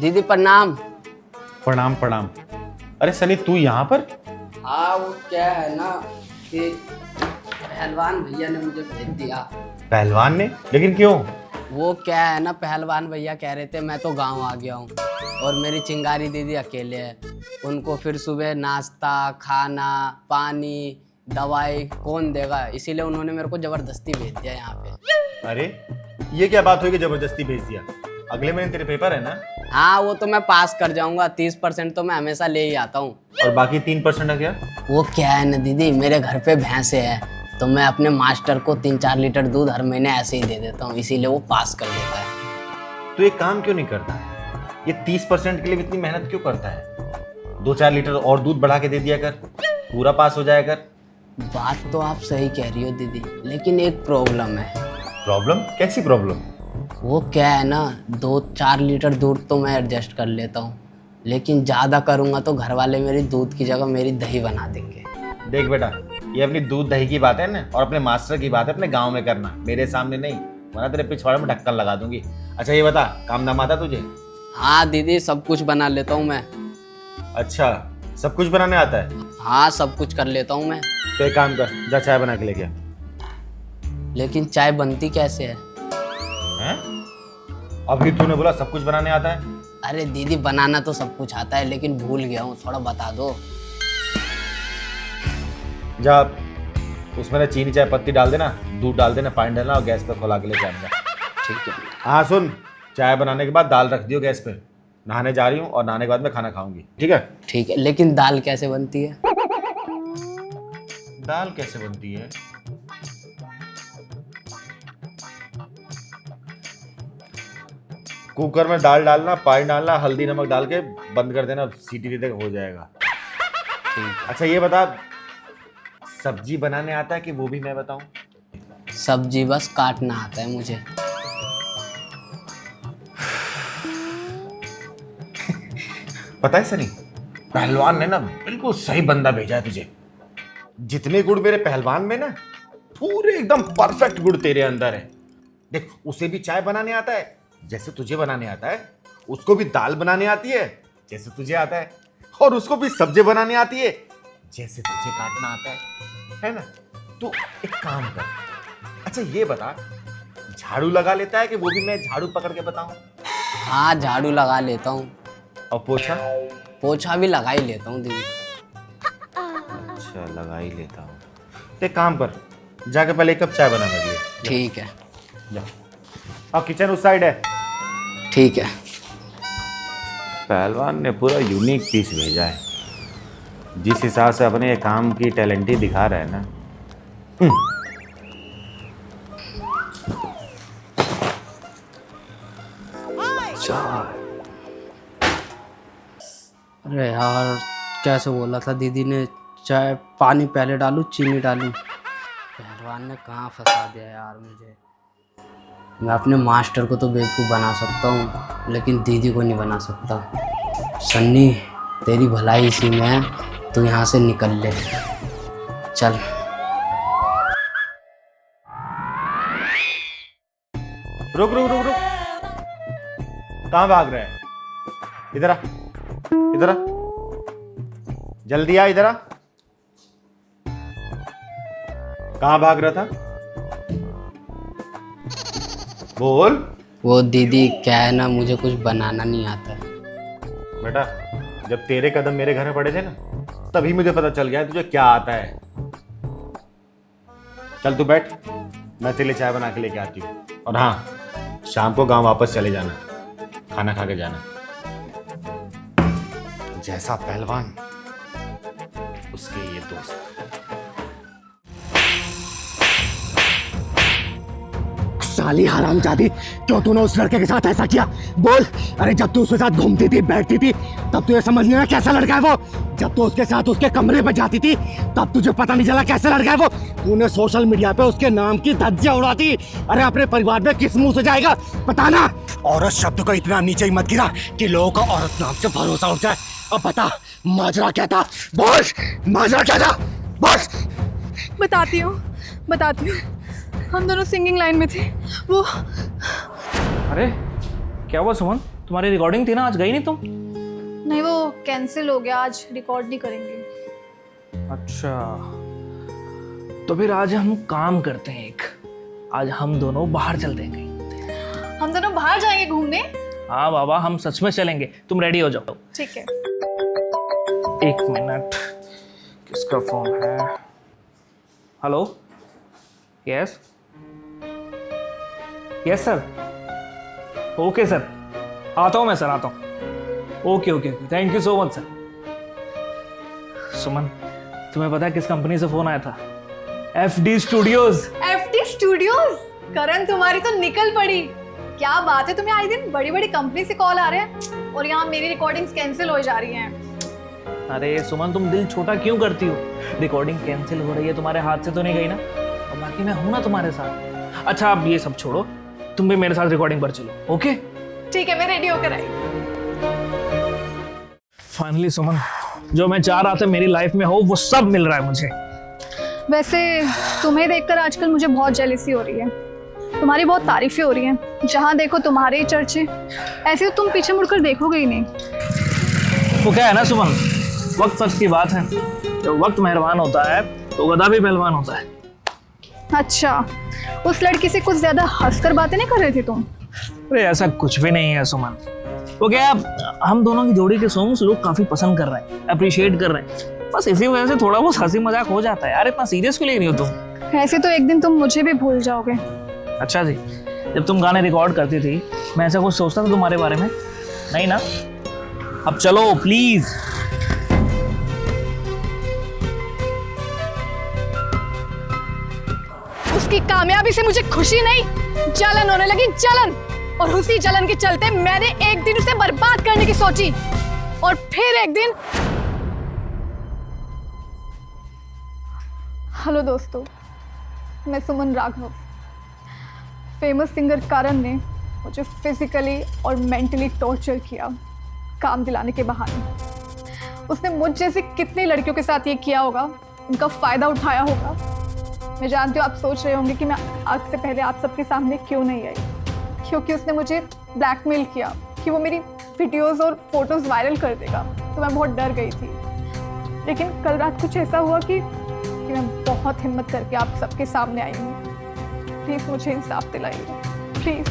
दीदी प्रणाम। प्रणाम प्रणाम। अरे सनी तू यहाँ पर? हाँ वो क्या है ना कि पहलवान भैया ने मुझे भेज दिया। पहलवान ने? लेकिन क्यों? वो क्या है ना, पहलवान भैया कह रहे थे मैं तो गांव आ गया हूँ और मेरी चिंगारी दीदी अकेले है, उनको फिर सुबह नाश्ता खाना पानी दवाई कौन देगा, इसीलिए उन्होंने मेरे को जबरदस्ती भेज दिया यहाँ पे। अरे ये क्या बात हुई कि जबरदस्ती भेज दिया? अगले महीने तेरे पेपर है ना? हाँ वो तो मैं पास कर जाऊंगा, 30% तो मैं हमेशा ले ही आता हूँ। और बाकी 3% है क्या? वो क्या है ना दीदी, मेरे घर पे भैंसे है तो मैं अपने मास्टर को 3-4 लीटर दूध हर महीने ऐसे ही दे देता हूँ, इसीलिए वो पास कर देता है। तो ये काम क्यों नहीं करता है? ये 30% के लिए इतनी मेहनत क्यों करता है? 2-4 लीटर और दूध बढ़ा के दे दिया कर, पूरा पास हो जाया कर। बात तो आप सही कह रही हो दीदी, लेकिन एक प्रॉब्लम है। प्रॉब्लम? कैसी प्रॉब्लम? वो क्या है ना, 2-4 लीटर दूध तो मैं एडजस्ट कर लेता हूँ, लेकिन ज़्यादा करूँगा तो घर वाले मेरी दूध की जगह मेरी दही बना देंगे। देख बेटा, ये अपनी दूध दही की बात है ना, और अपने मास्टर की बात है अपने गांव में करना, मेरे सामने नहीं, वरना तेरे पिछवाड़े में ढक्कन लगा दूंगी। अच्छा ये बता, काम धाम आता तुझे? हाँ दीदी सब कुछ बना लेता हूँ मैं। अच्छा सब कुछ बनाने आता है? हाँ सब कुछ कर लेता हूँ मैं। तो एक काम कर, जा चाय बना के लेके आ। लेकिन चाय बनती कैसे है? हैं? अभी तूने बोला सब कुछ बनाने आता है। अरे दीदी बनाना तो सब कुछ आता है, लेकिन भूल गया हूँ, थोड़ा बता दो। जा उसमें ना चीनी चाय पत्ती डाल देना, दूध डाल देना, पानी डालना और गैस पे खोला के लेके आऊंगा। ठीक है। हाँ सुन, चाय बनाने के बाद दाल रख दियो गैस पे, नहाने जा रही हूँ और नहाने के बाद में खाना खाऊंगी, ठीक है? ठीक है, लेकिन दाल कैसे बनती है? दाल कैसे बनती है? कुकर में दाल डालना, पानी डालना, हल्दी नमक डाल के बंद कर देना, सीटी दे देगा, हो जाएगा। ठीक है। अच्छा ये बता, सब्जी बनाने आता है कि वो भी मैं बताऊं? सब्जी बस काटना आता है मुझे। पता है सनी, पहलवान ने ना बिल्कुल सही बंदा भेजा है तुझे। जितने गुण मेरे पहलवान में ना, पूरे एकदम परफेक्ट गुण तेरे अंदर है। देख उसे भी चाय बनाने आता है जैसे तुझे बनाने आता है, उसको भी दाल बनाने आती है जैसे तुझे आता है, और उसको भी सब्जी बनाने आती है जैसे तुझे काटना आता है ना? तो एक काम कर, अच्छा ये बता, झाड़ू लगा लेता है कि वो भी मैं झाड़ू पकड़ के बताऊं? हाँ झाड़ू लगा लेता हूँ। और पोछा? पोछा भी लगा ही लेता हूँ दीदी। अच्छा लगा ही लेता हूँ। तो एक काम कर, जाके पहले 1 कप चाय बना मेरे लिए। ठीक है। जा। और किचन उस साइड है। ठीक है। पहलवान ने पूरा यूनिक पीस भेजा है, जिस हिसाब से अपने काम की टैलेंट ही दिखा रहा है ना। अरे यार कैसे बोला था दीदी ने, चाय पानी पहले डालूं चीनी डालूं? पहलवान ने कहाँ फंसा दिया यार मुझे। मैं अपने मास्टर को तो बेवकूफ़ बना सकता हूँ, लेकिन दीदी को नहीं बना सकता। सन्नी तेरी भलाई इसी में है, तू यहाँ से निकल ले, चल। रुक रुक रुक रुक, कहाँ भाग रहा है? इधर आ, इधर आ, जल्दी आ, इधर आ। कहाँ भाग रहा था? बोल। वो दीदी क्या है ना, मुझे कुछ बनाना नहीं आता है। बेटा जब तेरे कदम मेरे घर में पड़े थे ना, तभी मुझे पता चल गया तुझे क्या आता है। चल तू बैठ, मैं तेरे लिए चाय बना के लेके आती हूँ। और हाँ, शाम को गांव वापस चले जाना, खाना खा के जाना। जैसा पहलवान उसके ये दोस्त। साली हरामजादी, क्यों तूने उस लड़के के साथ ऐसा किया? बोल। अरे जब तू उसके साथ घूमती थी बैठती थी तब तुझे समझ नहीं आया कैसा लड़का है वो? जब तू उसके साथ उसके कमरे पे जाती थी तब तुझे पता नहीं चला कैसा लड़का है वो? तूने सोशल मीडिया पे उसके नाम की धज्जियां उड़ाती। अरे अपने परिवार में किस मुंह से जाएगा बताना? औरत शब्द को इतना नीचे ही मत गिरा कि लोगों का औरत नाम से भरोसा उठ जाए। अब बता माजरा क्या था? बोल, माजरा क्या था? बोल। बताती हूँ। हम दोनों सिंगिंग लाइन में थे। वो अरे क्या हुआ सुमन, तुम्हारी रिकॉर्डिंग थी ना, आज गई नहीं तुम? नहीं, वो कैंसिल हो गया, आज रिकॉर्ड नहीं करेंगे। अच्छा, तो फिर आज हम काम करते हैं एक। आज हम दोनों बाहर चलते हैं कहीं। हम दोनों बाहर जाएंगे घूमने? हाँ बाबा, हम सच में चलेंगे। तुम रेडी हो जाओ। ठीक है। 1 मिनट, किसका फोन है? Hello, yes yes sir, okay sir, आता हूँ मैं सर, आता हूँ। Okay okay, thank you so much sir. Suman, तुम्हें पता है किस कंपनी से फोन आया था? FD studios. FD studios? Karan, तुम्हारी तो निकल पड़ी। क्या बात है, तुम्हें आए दिन बड़ी बड़ी कंपनी से कॉल आ रहे हैं और यहाँ मेरी रिकॉर्डिंग्स कैंसिल हो जा रही हैं। अरे सुमन, तुम दिल छोटा क्यों करती हो? रिकॉर्डिंग कैंसिल हो रही है, तुम्हारे हाथ से तो नहीं गई ना? और बाकी मैं हूं ना तुम्हारे साथ। अच्छा, अब ये सब छोड़ो, तुम भी मेरे साथ रिकॉर्डिंग पर चलो। ओके ठीक है, मैं रेडी होकर आई। फाइनली सुमन, जो मैं चाह रहा था मेरी लाइफ में हो, वो सब मिल रहा है मुझे। वैसे तुम्हें देखकर आजकल मुझे बहुत जेलसी हो रही है। तुम्हारी बहुत तारीफें हो रही हैं, जहाँ देखो तुम्हारे ही चर्चे। ऐसे तो तुम पीछे मुड़कर देखोगे ही नहीं। वो क्या है ना सुमन, वक्त सच की बात है। जब वक्त मेहरबान होता है तो गधा भी पहलवान होता है। अच्छा, उस लड़की से कुछ ज्यादा हंसकर बातें नहीं कर रहे थे तुम? अरे ऐसा कुछ भी नहीं है सुमन। वो क्या है, हम दोनों की जोड़ी के सॉन्ग्स लोग काफी पसंद कर रहे हैं, अप्रिशिएट कर रहे हैं। बस इसी वजह से थोड़ा बहुत हंसी मजाक हो जाता है। यार इतना सीरियस क्यों ले रही हो तुम? ऐसे तो एक दिन तुम मुझे भी भूल जाओगे। अच्छा जी, जब तुम गाने रिकॉर्ड करती थी मैं ऐसा कुछ सोचता था तुम्हारे बारे में? नहीं ना? अब चलो प्लीज। उसकी कामयाबी से मुझे खुशी नहीं, जलन होने लगी, जलन। और उसी जलन के चलते मैंने एक दिन उसे बर्बाद करने की सोची, और फिर एक दिन। हेलो दोस्तों, मैं सुमन राघव। फेमस सिंगर करण ने मुझे फिजिकली और मेंटली टॉर्चर किया, काम दिलाने के बहाने। उसने मुझ जैसे कितनी लड़कियों के साथ ये किया होगा, उनका फायदा उठाया होगा। मैं जानती हूँ आप सोच रहे होंगे कि मैं आज से पहले आप सबके सामने क्यों नहीं आई, क्योंकि उसने मुझे ब्लैकमेल किया कि वो मेरी वीडियोस और फोटोज वायरल कर देगा। तो मैं बहुत डर गई थी, लेकिन कल रात कुछ ऐसा हुआ कि मैं बहुत हिम्मत करके आप सबके सामने आई हूँ। प्लीज मुझे इंसाफ दिलाइए, प्लीज।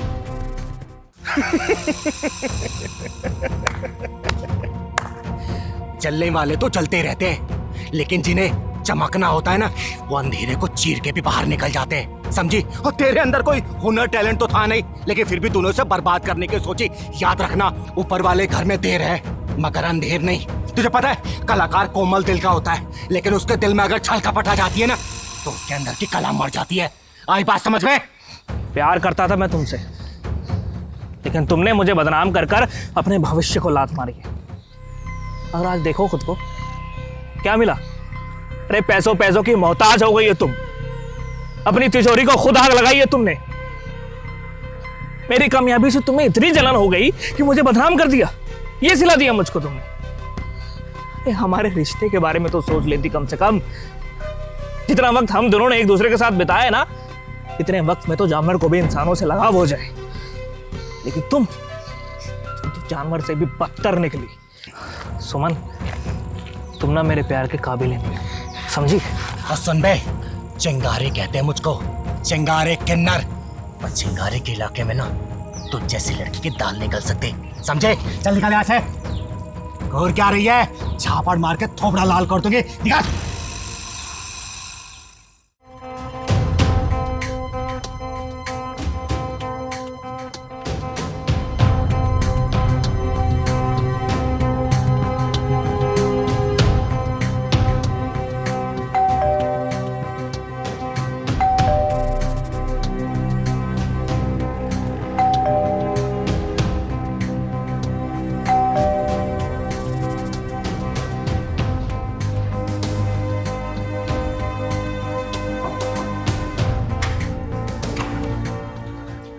चलने वाले तो चलते रहते हैं, लेकिन जिन्हें चमकना होता है ना, वो अंधेरे को चीर के भी बाहर निकल जाते हैं, समझी? और तेरे अंदर कोई हुनर टैलेंट तो था नहीं, लेकिन फिर भी तूने उसे बर्बाद करने की सोची। याद रखना, ऊपर वाले घर में देर है मगर अंधेर नहीं। तुझे पता है कलाकार कोमल दिल का होता है, लेकिन उसके दिल में अगर छल कपट आ जाती है ना, तो उसके अंदर की कला मर जाती है। आई बात समझ में? प्यार करता था मैं तुमसे, लेकिन तुमने मुझे बदनाम कर कर अपने भविष्य को लात मारी है। और आज देखो खुद को, क्या मिला? अरे पैसों पैसों की मोहताज हो गई है तुम। अपनी तिजोरी को खुद आग लगाई है तुमने। मेरी कामयाबी से तुम्हें इतनी जलन हो गई कि मुझे बदनाम कर दिया, ये सिला दिया मुझको तुमने। अरे हमारे रिश्ते के बारे में तो सोच लेती कम से कम। जितना वक्त हम दोनों ने एक दूसरे के साथ बिताया है ना, इतने वक्त में तो जानवर को भी इंसानों से लगाव हो जाए। लेकिन तुम तो जानवर से भी बदतर निकली। सुमन, तुम ना मेरे प्यार के काबिल नहीं, समझी? और सुन बे, चिंगारे कहते हैं मुझको, चिंगारे किन्नर। और चिंगारे के इलाके में ना तुझ जैसी लड़की के दाल निकल सकते, समझे? चल निकल यहाँ से। और क्या रही है, झापड़ मार के थोपड़ा लाल कर दोगे। निकाल।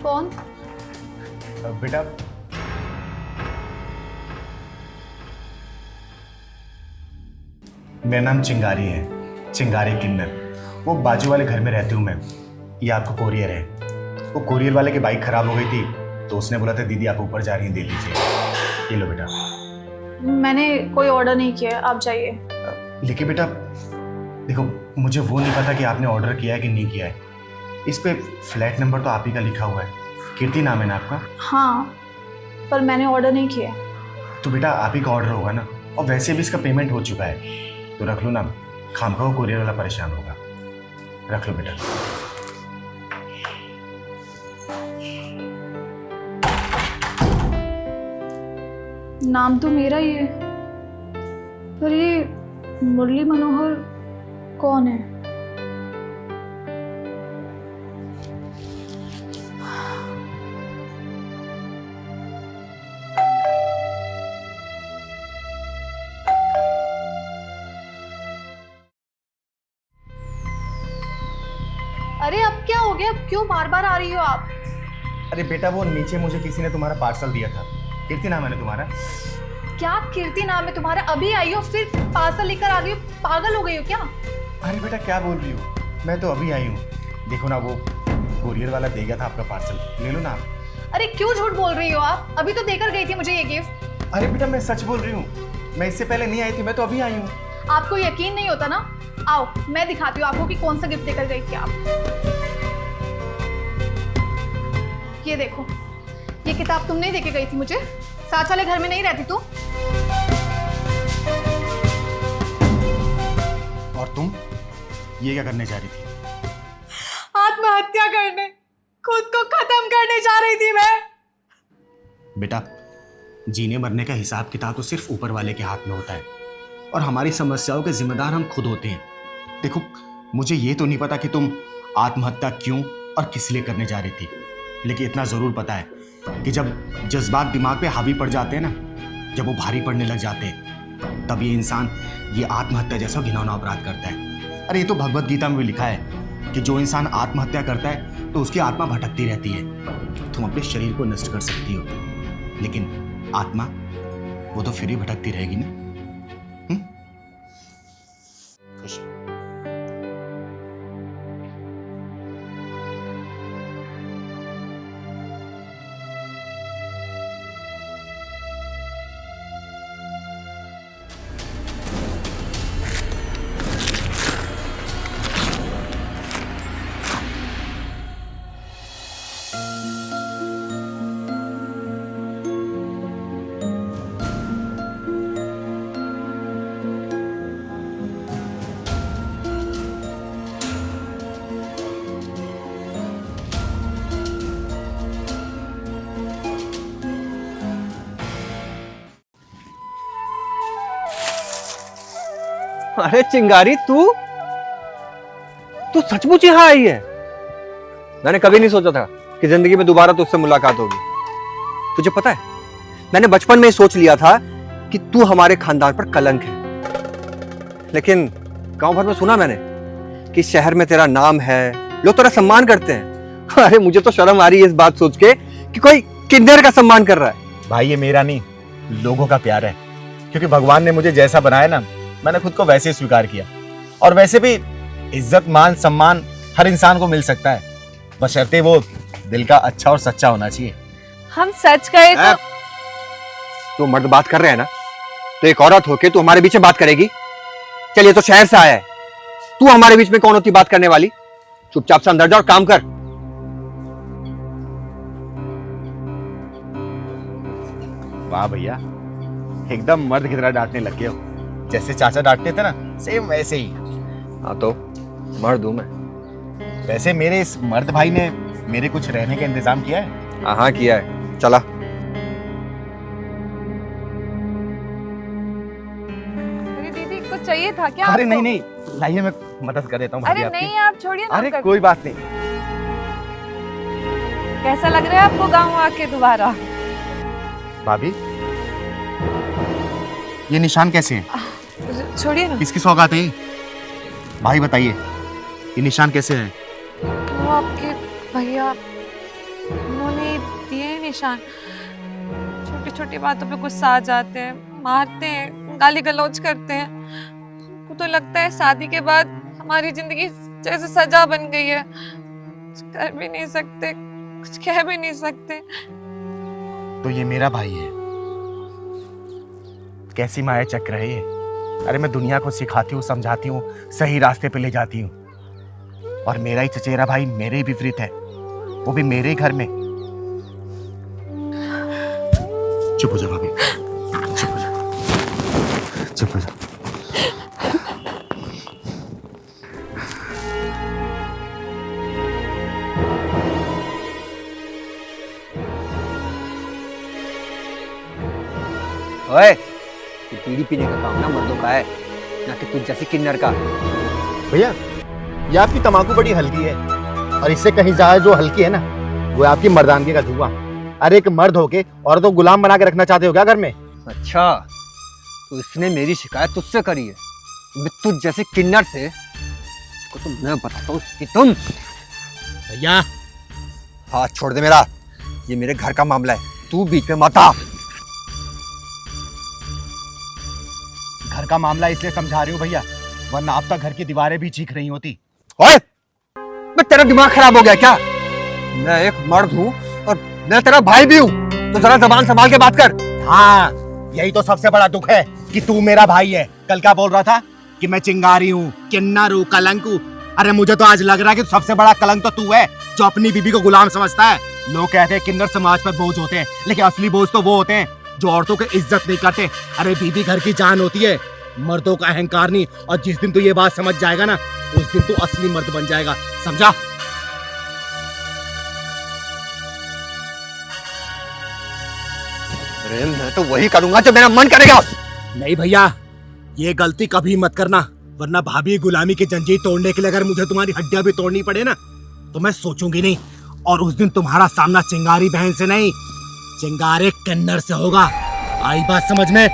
कौन? बेटा, मेरा नाम चिंगारी है, चिंगारी किन्नर। वो बाजू वाले घर में रहती हूँ मैं। ये आपको कोरियर है। वो कोरियर वाले की बाइक खराब हो गई थी, तो उसने बोला था दीदी आप ऊपर जा रही हैं, दे लीजिए। ये लो बेटा। मैंने कोई ऑर्डर नहीं किया है, आप जाइए। लेकिन बेटा देखो, मुझे वो नहीं पता कि आपने ऑर्डर किया है कि नहीं किया है। इस पे फ्लैट नंबर तो आप ही का लिखा हुआ है, कीर्ति नाम है ना आपका? हाँ, पर मैंने ऑर्डर नहीं किया। तो बेटा आप ही का ऑर्डर होगा ना, और वैसे भी इसका पेमेंट हो चुका है, तो रख लो ना, खामखा वो कुरियर वाला परेशान होगा। रख लो बेटा। नाम तो मेरा ही है, पर ये मुरली मनोहर कौन है? अरे अब क्या हो गया? अब क्यों बार बार आ रही हो आप? अरे बेटा वो नीचे मुझे किसी ने तुम्हारा पार्सल दिया था। कीर्ति नाम है ना तुम्हारा? क्या कीर्ति नाम है तुम्हारा? अभी आई हो फिर पार्सल लेकर आ गई हो? पागल हो गई हो क्या? अरे बेटा क्या बोल रही हो, मैं तो अभी आई हूँ। देखो ना वो कुरियर वाला दे गया था आपका पार्सल, ले लो ना आप। अरे क्यों झूठ बोल रही हो आप? अभी तो देकर गई थी मुझे ये गिफ्ट। अरे बेटा मैं सच बोल रही हूँ, मैं इससे पहले नहीं आई थी, मैं तो अभी आई हूँ। आपको यकीन नहीं होता ना? आओ मैं दिखाती हूँ आपको कि कौन सा गिफ्ट देकर गई थी आप। ये देखो, ये किताब तुम नहीं देके गई थी मुझे? साथ वाले घर में नहीं रहती तू? और तुम ये क्या करने जा रही थी? आत्महत्या करने, खुद को खत्म करने जा रही थी मैं। बेटा जीने मरने का हिसाब किताब तो सिर्फ ऊपर वाले के हाथ में होता है, और हमारी समस्याओं के जिम्मेदार हम खुद होते हैं। देखो मुझे ये तो नहीं पता कि तुम आत्महत्या क्यों और किस लिए करने जा रही थी, लेकिन इतना जरूर पता है कि जब जज्बात दिमाग पे हावी पड़ जाते हैं ना, जब वो भारी पड़ने लग जाते हैं, तब ये इंसान ये आत्महत्या जैसा घिनौना अपराध करता है। अरे ये तो भगवत गीता में भी लिखा है कि जो इंसान आत्महत्या करता है तो उसकी आत्मा भटकती रहती है। तुम अपने शरीर को नष्ट कर सकती हो, लेकिन आत्मा वो तो फिर ही भटकती रहेगी ना। खुश। अरे चिंगारी, तू सचमुच यहाँ आई है? मैंने कभी नहीं सोचा था कि जिंदगी में दोबारा तुझसे मुलाकात होगी। तुझे पता है, मैंने बचपन में ही सोच लिया था कि तू हमारे खानदान पर कलंक है, लेकिन गांव भर में सुना मैंने कि शहर में तेरा नाम है, लोग तेरा सम्मान करते हैं। अरे मुझे तो शर्म आ रही है इस बात सोच के कि कोई किन्नर का सम्मान कर रहा है। भाई ये मेरा नहीं, लोगों का प्यार है, क्योंकि भगवान ने मुझे जैसा बनाया ना, मैंने खुद को वैसे ही स्वीकार किया। और वैसे भी इज्जत मान सम्मान हर इंसान को मिल सकता है, बशर्ते वो दिल का अच्छा और सच्चा होना चाहिए। हम सच कहे तो तू मर्द बात कर रहे हैं ना, तो एक औरत होके तू हमारे बीच में बात करेगी? चलिए तो शहर से आया है, तू हमारे बीच में कौन होती बात करने वाली? चुपचाप से अंदर जा और काम कर। वाह भैया, एकदम मर्द की तरह डांटने लग गए हो, जैसे चाचा डांटते थे ना, सेम वैसे ही। हाँ तो मर्द हूं मैं। वैसे मेरे इस मर्द भाई ने मेरे कुछ रहने का इंतजाम किया है? हाँ किया है, चला। अरे दीदी कुछ चाहिए था क्या? अरे आपको? नहीं नहीं, लाइए मैं मदद कर देता हूँ अरे भाभी आपकी। नहीं आप छोड़िए ना। अरे कर... कोई बात नहीं। कैसा लग रहा है आपको गाँव आके दोबारा? भाभी ये निशान कैसे हैं? छोड़िए ना। किसकी सौगात है ये? भाई बताइए, ये निशान कैसे है? वो आपके भैया, उन्होंने दिए हैं निशान। छोटी छोटी बातों पे गुस्सा आ जाते हैं, मारते हैं, गाली गलौज करते हैं। हमको तो लगता है शादी के बाद हमारी जिंदगी जैसे सजा बन गई है। कुछ कर भी नहीं सकते, कुछ कह भी नहीं सकते। तो ये मेरा भाई है। कैसी माया चक्र है ये। अरे मैं दुनिया को सिखाती हूँ, समझाती हूँ, सही रास्ते पे ले जाती हूँ, और मेरा ही चचेरा भाई मेरे ही विपरीत है, वो भी मेरे ही घर में। चुप हो जा भाभी, चुप हो जा, चुप हो जा। ओए, ये बीड़ी पीने का काम ना मर्दों का है, ना कि तुझ जैसी किन्नर का। भैया ये आपकी तंबाकू बड़ी हल्की है, और इससे कहीं ज्यादा जो हल्की है ना, वो आपकी मर्दानगी का धुआं। अरे एक मर्द होके और तो गुलाम बना के रखना चाहते हो क्या घर में? अच्छा, तो इसने मेरी शिकायत तुझसे करी है। मैं तुझ जैसे किन्नर से इसको तो मैं बताता हूँ कि तुम। भैया हाथ छोड़ दे मेरा, ये मेरे घर का मामला है, तू बीच में मत आ। घर का मामला इसलिए समझा रही हूँ भैया, वरना अब तक घर की दीवारें भी चीख रही होती। ओए, मैं तेरा दिमाग खराब हो गया क्या? मैं एक मर्द हूँ और मैं तेरा भाई भी हूँ, तो जरा जबान संभाल के बात कर। हाँ, यही तो सबसे बड़ा दुख है कि तू मेरा भाई है। कल क्या बोल रहा था कि मैं चिंगारी हूँ, किन्नर हूँ, कलंक हूँ। अरे मुझे तो आज लग रहा है कि सबसे बड़ा कलंक तो तू है, जो अपनी बीबी को गुलाम समझता है। लोग कहते हैं किन्नर समाज पर बोझ होते हैं, लेकिन असली बोझ तो वो होते हैं जो औरतों की इज्जत नहीं करते। अरे बीबी घर की जान होती है, मर्दों का अहंकार नहीं। और जिस दिन तू ये बात समझ जाएगा ना, उस दिन तू असली मर्द बन जाएगा, समझा? अरे मैं तो वही करूंगा जो मेरा मन करेगा। नहीं भैया, ये गलती कभी मत करना, वरना भाभी गुलामी की जंजीर तोड़ने के लिए अगर मुझे तुम्हारी हड्डियां भी तोड़नी पड़े ना, तो मैं सोचूंगी नहीं। और उस दिन तुम्हारा सामना चिंगारी बहन से नहीं, चिंगारे किन्नर से होगा। आई बात समझ में?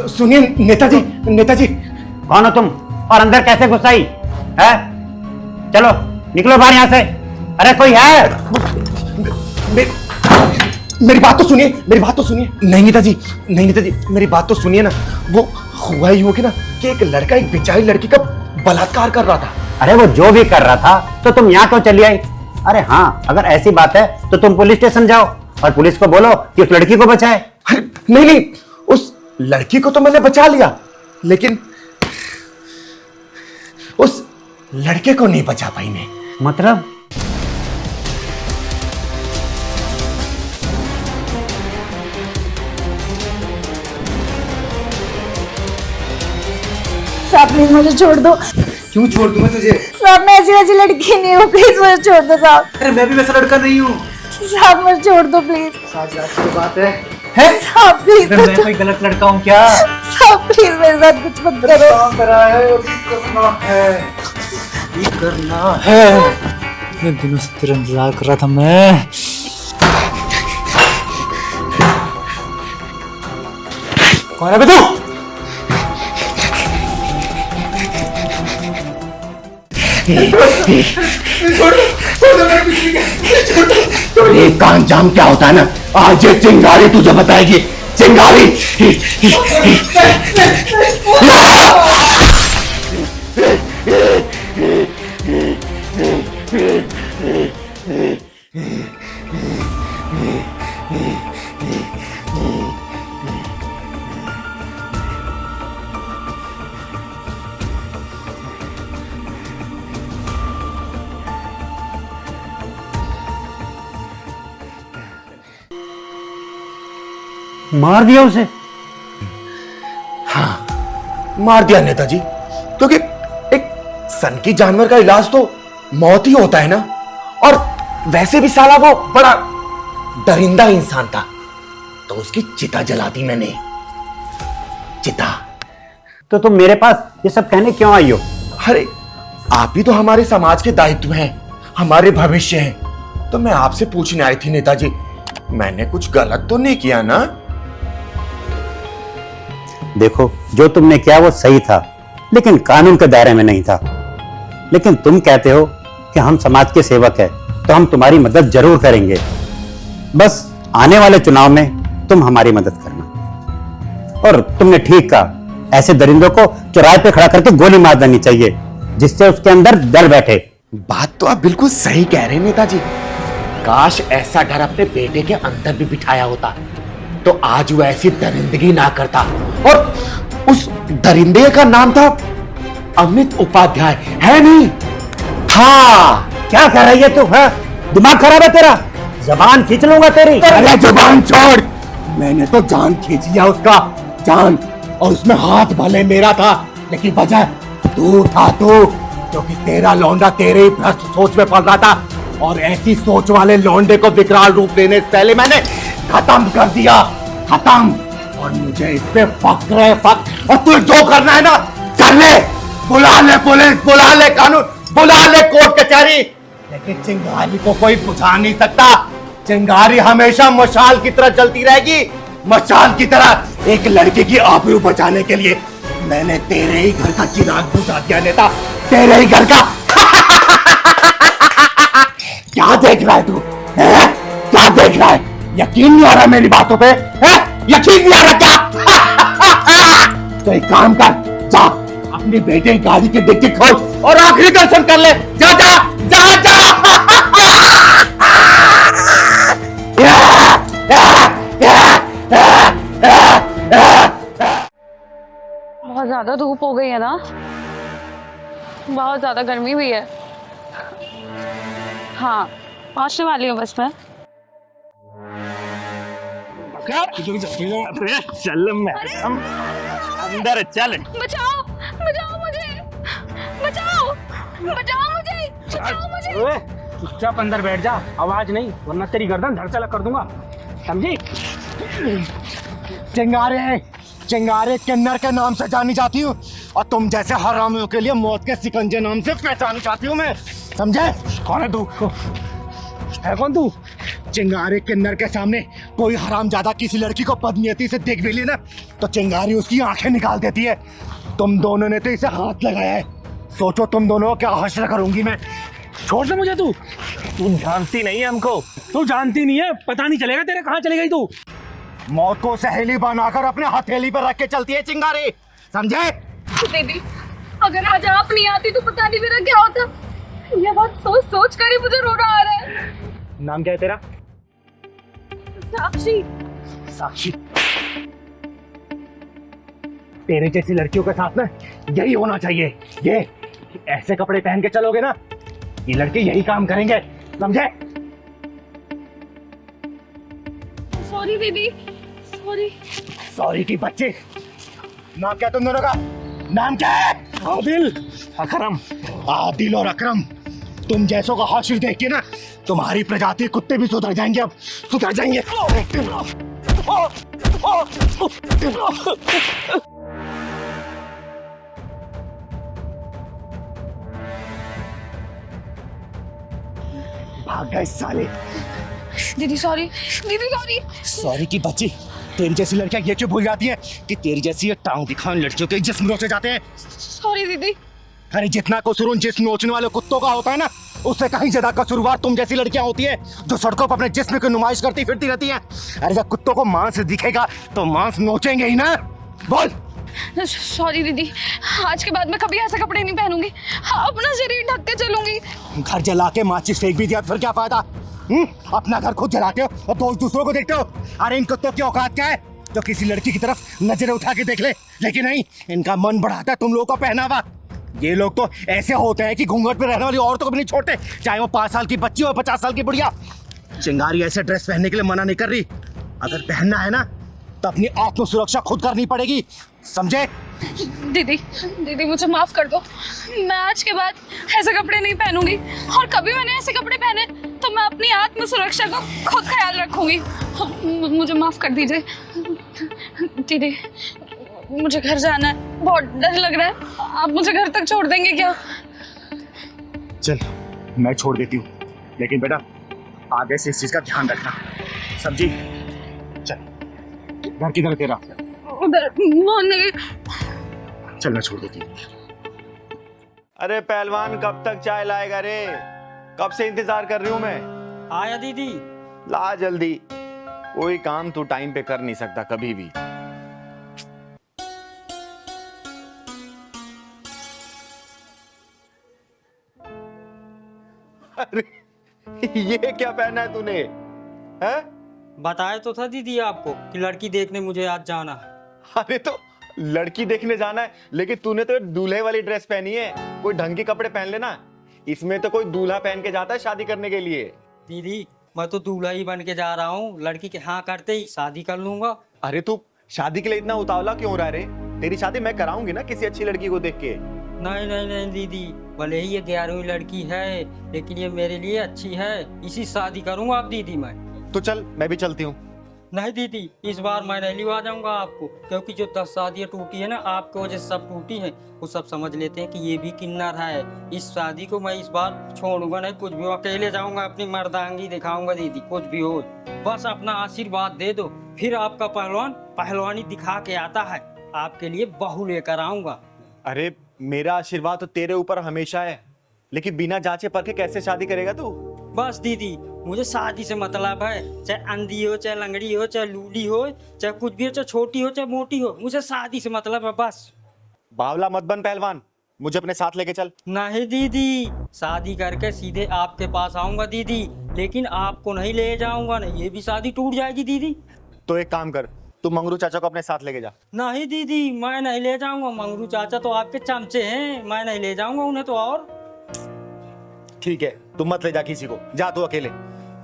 सुनिए नेताजी, नेताजी। कौन हो तुम और अंदर कैसे घुस आई है? चलो निकलो बाहर यहाँ से। अरे कोई है? मेरी बात तो सुनिए, मेरी बात तो सुनिए। नहीं नेताजी, नहीं नेताजी, मेरी बात तो सुनिए ना। वो हुआ ही हो कि ना कि एक लड़का एक बेचारी लड़की का बलात्कार कर रहा था। अरे वो जो भी कर रहा था तो तुम यहाँ क्यों चली आई? अरे हाँ, अगर ऐसी बात है तो तुम पुलिस स्टेशन जाओ और पुलिस को बोलो कि उस लड़की को बचाए। नहीं नहीं, उस लड़की को तो मैंने बचा लिया, लेकिन उस लड़के को नहीं बचा पाई मैं। मतलब? साहब प्लीज मुझे छोड़ दो। क्यों छोड़ दूं मैं तुझे? साहब मैं ऐसी वैसी लड़की नहीं हूँ, प्लीज मुझे छोड़ दो साहब। अरे मैं भी वैसा लड़का नहीं हूँ। साहब मुझे छोड़ दो प्लीज। की बात है? साहब प्लीज मैं कोई गलत लड़का हूँ क्या? साहब प्लीज मेरे साथ कुछ मत करो। करना है। इतने दिनों से तेरा इंतजार कर रहा था मैं। कौन है बे तू? ये का अंजाम क्या होता है ना, आज ये चिंगारी तुझे बताएगी। चिंगारी मार दिया उसे? हाँ, मार दिया नेताजी, क्योंकि एक सनकी जानवर का इलाज तो मौत ही होता है ना। और वैसे भी साला वो बड़ा दरिंदा इंसान था, तो उसकी चिता जला दी मैंने। चिता। तो तुम मेरे पास ये सब कहने क्यों आई हो? अरे आप ही तो हमारे समाज के दायित्व हैं, हमारे भविष्य हैं, तो मैं आपसे पूछने आई थी नेताजी, मैंने कुछ गलत तो नहीं किया ना? देखो, जो तुमने किया वो सही था, लेकिन कानून के दायरे में नहीं था। लेकिन तुम कहते हो कि हम समाज के सेवक हैं, तो हम तुम्हारी मदद जरूर करेंगे। बस आने वाले चुनाव में तुम हमारी मदद करना। और तुमने ठीक कहा, ऐसे दरिंदों को चौराहे पे खड़ा करके गोली मार देनी चाहिए, जिससे उसके अंदर डर बैठे। बात तो आप बिल्कुल सही कह रहे हैं नेताजी। काश ऐसा डर अपने बेटे के अंदर भी बिठाया होता, तो आज वो ऐसी दरिंदगी ना करता। और उस दरिंदे का नाम था अमित उपाध्याय, है नहीं? हाँ, क्या कर रही है तू? हाँ, दिमाग खराब है तेरा? जबान खींच लूंगा तेरी। अरे जुबान छोड़, मैंने तो जान खींच लिया उसका, जान। और उसमें हाथ भले मेरा था, लेकिन वजह तू था, तू, क्योंकि तेरा लौंडा तेरे ही भ्रष्ट सोच में पड़ रहा था, और ऐसी सोच वाले लौंडे को विकराल रूप देने से पहले मैंने खत्म कर दिया, खत्म। और मुझे इस पे फक्र है, फक्र। और तू जो करना है ना कर ले, बुला ले पुलिस, बुला ले कानून, बुला ले कोर्ट कचहरी, लेकिन चिंगारी को कोई बुझा नहीं सकता। चिंगारी हमेशा मशाल की तरह जलती रहेगी, मशाल की तरह। एक लड़के की आबरू बचाने के लिए मैंने तेरे ही घर का चिराग बुझा दिया नेता, तेरे ही घर का। क्या देख रहा है तू? क्या देख रहा है? यकीन नहीं आ रहा मेरी बातों पे? यकीन नहीं आ रहा क्या? तो एक काम कर, जा अपनी बेटे की गाड़ी की डिक्की खोल और आखिरी दर्शन कर ले। जा जा जा जा। बहुत ज्यादा धूप हो गई है ना, बहुत ज्यादा गर्मी भी है। हाँ, पहुंचने वाली हूँ बस मैं। चल मैडम, अंदर चल। बचाओ, बचाओ मुझे, बचाओ, बचाओ मुझे, बचाओ मुझे। चुपचाप अंदर बैठ जा, आवाज नहीं, वरना तेरी गर्दन धड़ से अलग कर दूंगा, समझी? चिंगारे, चिंगारे किन्नर के नाम से जानी जाती हूँ, और तुम जैसे हरामियों के लिए मौत के सिकंजे नाम से पहचानी जाती हूँ मैं, समझे? कौन है तू? है कौन तू? चिंगारे किन्नर के सामने कोई हरामजादा किसी लड़की को बदनीयती से देख भी ली ना, तो चिंगारी उसकी आंखें निकाल देती है। तुम दोनों ने तो इसे हाथ लगाया है, सोचो तुम दोनों को क्या हश्र करूंगी मैं। छोड़ दे मुझे तू जानती नहीं है हमको, तू जानती नहीं है, पता नहीं चलेगा तेरे कहाँ चली गई तू। मौत को सहेली बनाकर अपने हथेली पर रख के चलती है चिंगारी, समझे? दीदी, अगर आज आप नहीं आती तो पता नहीं मेरा क्या होता। ये बात सोच सोच कर ही मुझे रोना आ रहा है। नाम क्या है तेरा? साक्षी। साक्षी, तेरे जैसी लड़कियों के साथ ना यही होना चाहिए। ये ऐसे कपड़े पहन के चलोगे ना, ये लड़के यही काम करेंगे, समझे? सॉरी दीदी, सॉरी। सॉरी की बच्चे। नाम क्या तुम दोनों का? नाम क्या है? आदिल, अकरम। आदिल और अकरम, तुम जैसों का हाशिर देख के ना तुम्हारी प्रजाति कुत्ते भी सुधर जाएंगे, अब सुधर जाएंगे। भाग गए साले। दीदी सॉरी, दीदी सॉरी। सॉरी की बच्ची, तेरी जैसी लड़कियां ये क्यों भूल जाती है कि तेरी जैसी ये टांग दिखाने लड़कियों के जिस्म नोचे जाते हैं। सॉरी दीदी। अरे जितना कसूर उन जिस्म नोचने वाले कुत्तों का होता है ना, उससे कहीं ज्यादा कसूरवार तुम जैसी लड़कियां होती है, जो सड़कों पर अपने जिस्म की नुमाइश करती फिरती रहती हैं। अरे जब कुत्तों को मांस दिखेगा तो मांस नोचेंगे ही ना। बोल। सॉरी दीदी, आज के बाद मैं कभी ऐसे कपड़े नहीं पहनूंगी, अपना शरीर ढक के चलूंगी। घर जला के माचिस फेंक भी दिया फिर क्या फायदा? अपना घर खुद जलाते हो और दोस्त दूसरों को देखते हो। अरे इन कुत्तों की औकात क्या है जो किसी लड़की की तरफ नजरें उठा के देख ले, लेकिन नहीं, इनका मन बढ़ाता है तुम लोगों का पहनावा। ये लोग तो ऐसे होते हैं कि घूंघट पे रहने वाली औरतों को भी नहीं छोड़ते, चाहे वो 5 साल की बच्ची हो 50 साल की बुढ़िया। चिंगारी ऐसे ड्रेस पहनने के लिए मना नहीं कर रही, अगर पहनना है ना तो अपनी आत्म सुरक्षा खुद करनी पड़ेगी, समझे? दीदी, दीदी मुझे माफ कर दो, मैं आज के बाद ऐसे कपड़े नहीं पहनूंगी, और कभी मैंने ऐसे कपड़े पहने तो मैं अपनी आत्म सुरक्षा का खुद ख्याल रखूंगी। मुझे माफ कर दीजिए दीदी, मुझे घर जाना है, बहुत डर लग रहा है, आप मुझे घर तक छोड़ देंगे क्या? चल मैं छोड़ देती हूँ, लेकिन बेटा आगे से इस चीज का ध्यान रखना, समझी? चल, घर किधर तेरा? उधर मोहन ने चलना छोड़ देती हूँ। अरे पहलवान कब तक चाय लाएगा रे? कब से इंतजार कर रही हूं मैं। आया दीदी। ला जल्दी। कोई काम तू टाइम पे कर नहीं सकता कभी भी। अरे ये क्या पहना है तूने? हैं? बताया तो था दीदी आपको कि लड़की देखने मुझे आज जाना है। अरे तो लड़की देखने जाना है, लेकिन तूने तो दूल्हे वाली ड्रेस पहनी है। कोई ढंग के कपड़े पहन लेना। इसमें तो कोई दूल्हा पहन के जाता है शादी करने के लिए। दीदी मैं तो दूल्हा ही बन के जा रहा हूँ, लड़की के हाँ करते ही शादी कर लूंगा। अरे तू शादी के लिए इतना उतावला क्यों रहा रे? तेरी शादी मैं कराऊंगी ना किसी अच्छी लड़की को देख के। नहीं नहीं नहीं दीदी, भले ही ये 11वीं लड़की है लेकिन ये मेरे लिए अच्छी है, इसी शादी करूंगा आप दीदी मैं। तो चल मैं भी चलती हूँ। नहीं दीदी, इस बार मैं नहीं लिवा जाऊंगा आपको, क्योंकि जो 10 शादियाँ टूटी है ना आपकी वजह से सब टूटी है। वो सब समझ लेते हैं कि ये भी किन्नर है। इस शादी को मैं इस बार छोड़ूंगा नहीं, कुछ भी हो अकेले जाऊंगा, अपनी मर्दांगी दिखाऊंगा दीदी, कुछ भी हो बस अपना आशीर्वाद दे दो। फिर आपका पहलवान पहलवानी दिखा के आता है, आपके लिए बहू लेकर आऊंगा। अरे मेरा आशीर्वाद तो तेरे ऊपर हमेशा है, लेकिन बिना जांचे परखे कैसे शादी करेगा तू? बस दीदी मुझे शादी से मतलब है, चाहे अंधी हो, चाहे लंगड़ी हो, चाहे लूली हो, चाहे कुछ भी हो, चाहे छोटी हो, चाहे मोटी हो, मुझे शादी से मतलब है बस। बावला मत बन पहलवान, मुझे अपने साथ लेके चल। नहीं दीदी, शादी करके सीधे आपके पास आऊंगा दीदी, लेकिन आपको नहीं ले जाऊंगा, नहीं ये भी शादी टूट जाएगी दीदी। तो एक काम कर, तू मंगरू चाचा को अपने साथ लेके जा। नहीं दीदी मैं नहीं ले जाऊंगा, मंगरू चाचा तो आपके चमचे हैं, मैं नहीं ले जाऊंगा उन्हें तो। और ठीक है तू मत ले जा किसी को, जा तू अकेले।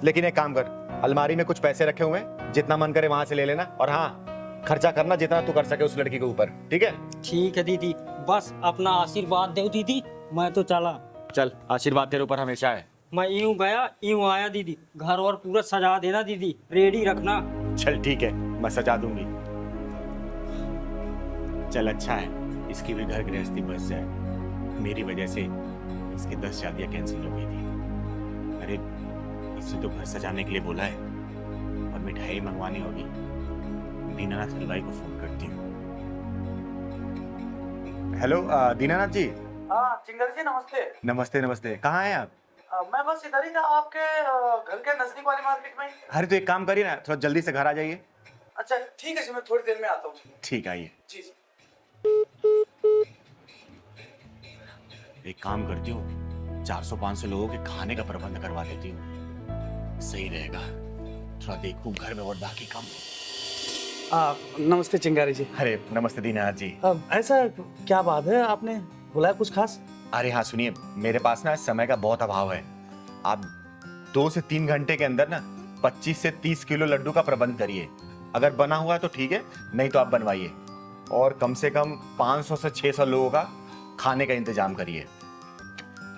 लेकिन एक काम कर, अलमारी में कुछ पैसे रखे हुए हैं, जितना मन करे वहां से ले लेना, और हाँ खर्चा करना जितना तू कर सके उस लड़की के ऊपर, ठीक है? ठीक है दीदी, बस अपना आशीर्वाद दो दीदी, मैं तो चला। चल, आशीर्वाद तेरे ऊपर हमेशा है। मैं यूं गया यूं आया दीदी, घर और पूरा सजा देना दीदी, रेडी रखना। चल ठीक है, मैं सजा दूंगी। चल अच्छा है, इसकी भी घर गृहस्थी बच जाए। मेरी वजह से इसकी 10 शादियां कैंसिल हो गई थी। अरे इससे तो घर सजाने के लिए बोला है, और मिठाई मंगवानी होगी। दीनानाथ हलवाई को फोन करती हूँ। हेलो दीनानाथ जी। हाँ चिंगर जी नमस्ते। नमस्ते नमस्ते, कहाँ हैं आप? मैं बस इधर ही था, आपके घर के नजदीक वाली मार्केट में। अरे तो एक काम करिए ना, थोड़ा जल्दी से घर आ जाइए। अच्छा ठीक है जी, मैं थोड़ी देर में आता हूँ। ठीक, आइए। जी जी। एक काम करती हूँ, 400-500 लोगों के खाने का प्रबंध करवा देती हूँ, सही रहेगा। थोड़ा देखूं घर में और बाकी काम। नमस्ते चिंगारी जी। अरे नमस्ते दीनानाथ जी। ऐसा क्या बात है, आपने बुलाया कुछ खास? अरे हाँ सुनिए, मेरे पास ना समय का बहुत अभाव है। आप 2 से 3 घंटे के अंदर ना 25 से 30 किलो लड्डू का प्रबंध करिए। अगर बना हुआ है तो ठीक है, नहीं तो आप बनवाइए। और कम से कम 500 से 600 लोगों का खाने का इंतजाम करिए।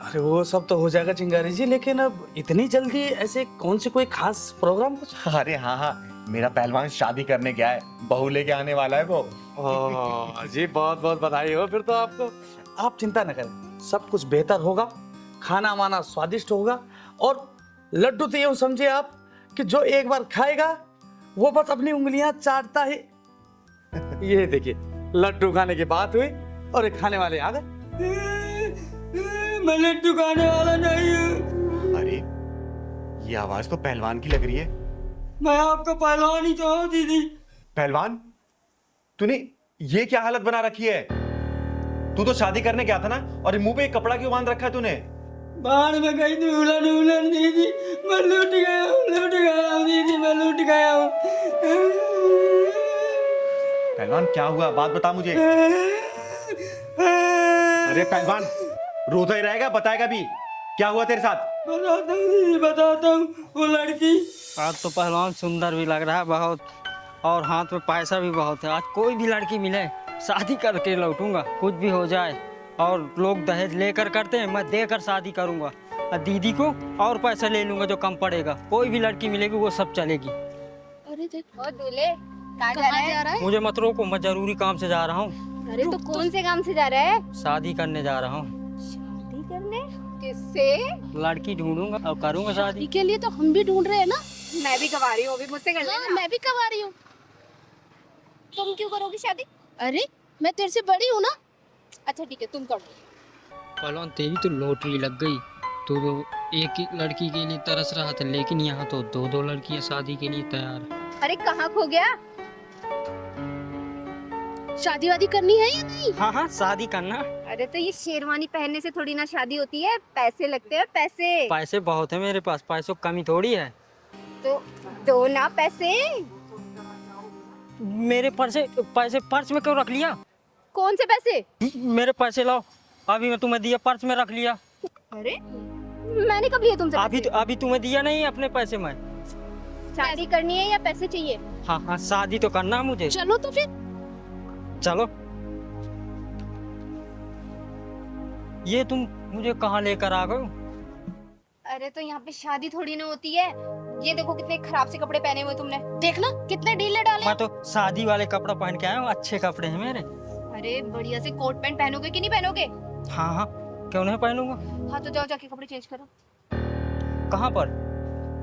अरे वो सब तो हो जाएगा चिंगारी जी, लेकिन अब इतनी जल्दी ऐसे कौन सी कोई खास प्रोग्राम कुछ? अरे हाँ हाँ, मेरा पहलवान शादी करने गया है, बहू लेके आने वाला है वो। जी बहुत बहुत बधाई हो फिर तो आपको। आप चिंता न करें, सब कुछ बेहतर होगा, खाना वाना स्वादिष्ट होगा, और लड्डू तो यूं समझिए आप कि जो एक बार खाएगा वो बस अपनी उंगलियां चाटता ही। ये देखिए लड्डू खाने की बात हुई और ये खाने वाले आ गए। मैं लड्डू खाने वाला नहीं हूँ। अरे ये आवाज तो पहलवान की लग रही है। मैं आपका पहलवान ही तो हूँ दीदी। पहलवान, तूने ये क्या हालत बना रखी है? तू तो शादी करने गया था ना, और ये मुंह पे एक कपड़ा क्यों बांध रखा है तूने? बाहर में गई थी उलन उलन दीदी, मैं लूट गया हूँ दीदी, मैं लूट गया हूँ। पहलवान क्या हुआ, बात बता मुझे। अरे पहलवान रोता ही रहेगा, बताएगा भी क्या हुआ तेरे साथ? बताता हूँ दीदी, बताता हूँ। वो लड़की आज तो पहलवान सुंदर भी लग रहा है बहुत, और हाथ में पैसा भी बहुत है। आज कोई भी लड़की मिले शादी करके लौटूंगा, कुछ भी हो जाए। और लोग दहेज लेकर करते हैं, मैं देकर शादी करूंगा, और दीदी को और पैसा ले लूंगा जो कम पड़ेगा। कोई भी लड़की मिलेगी वो सब चलेगी। अरे देखो दूल्हे कहाँ जा रहा है? मुझे मत रोको, मैं जरूरी काम से जा रहा हूँ। अरे तो कौन से काम से जा रहा है? शादी करने जा रहा हूँ। शादी करने? किससे? लड़की ढूंढूंगा और करूंगा शादी। के लिए तो हम भी ढूंढ रहे हैं ना। मैं भी कवा रही हूँ, अभी मुझसे कर लेना। मैं भी कवा रही हूँ। तुम क्यों करोगी शादी? अरे मैं तेरे से बड़ी हूँ ना। अच्छा ठीक है, तुम कर दो। पहलवान तेरी तो लॉटरी लग गई। तो एक ही लड़की के लिए तरस रहा था, लेकिन यहाँ तो दो दो लड़कियाँ शादी के लिए तैयार। अरे कहाँ खो गया? शादी वादी करनी है या नहीं? हाँ हाँ शादी करना। अरे तो ये शेरवानी पहनने से थोड़ी ना शादी होती है, पैसे लगते हैं पैसे। पैसे बहुत है मेरे पास, पैसों की कमी थोड़ी है। तो दो ना पैसे। मेरे पैसे पर्स में क्यों रख लिया? कौन से पैसे? मेरे पैसे लाओ, अभी मैं तुम्हें दिया, पर्स में रख लिया। अरे मैंने कब लिया तुमसे पैसे? अभी तुम्हें दिया नहीं अपने पैसे में। शादी करनी है या पैसे चाहिए? हाँ हाँ शादी तो करना है मुझे। चलो तो फिर। चलो। ये तुम मुझे कहाँ लेकर आ गए? अरे तो यहाँ पे शादी थोड़ी ना होती है। ये देखो कितने खराब से कपड़े पहने हुए तुमने, देखना कितने ढीले डाले। मैं तो शादी वाले कपड़ा पहन के आया हूँ, अच्छे कपड़े हैं मेरे। अरे बढ़िया से कोट पैंट पहनोगे कि नहीं पहनोगे? हाँ हाँ क्यों नहीं पहनूंगा। हाँ तो जाओ जाके कपड़े चेंज करो। कहाँ पर?